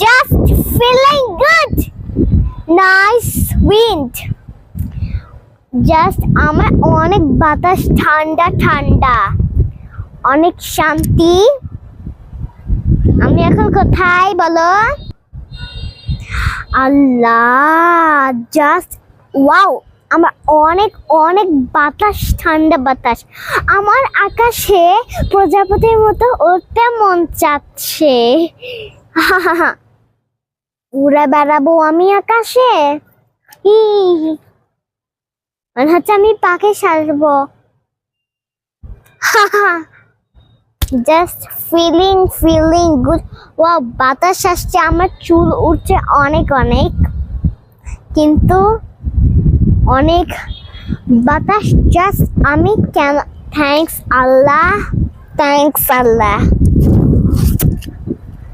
just feeling good. Nice wind. Just আমার অনেক বাতাস, ঠান্ডা ঠান্ডা, অনেক শান্তি। আমি এখন কোথায় বলো? আল্লাহ, জাস্ট ওয়াও, আমার অনেক অনেক বাতাস, ঠান্ডা বাতাস। আমার আকাশে প্রজাপতির মতো উড়তে মন চাচ্ছে। উড়ে বেড়াবো আমি আকাশে। মনে হচ্ছে আমি পাখি সাজবো। Just feeling good. ওয়াও, বাতাস আসছে, আমার চুল উঠছে অনেক অনেক, কিন্তু অনেক বাতাস। জাস্ট আমি কেন, থ্যাঙ্কস আল্লাহ, থ্যাঙ্কস আল্লাহ।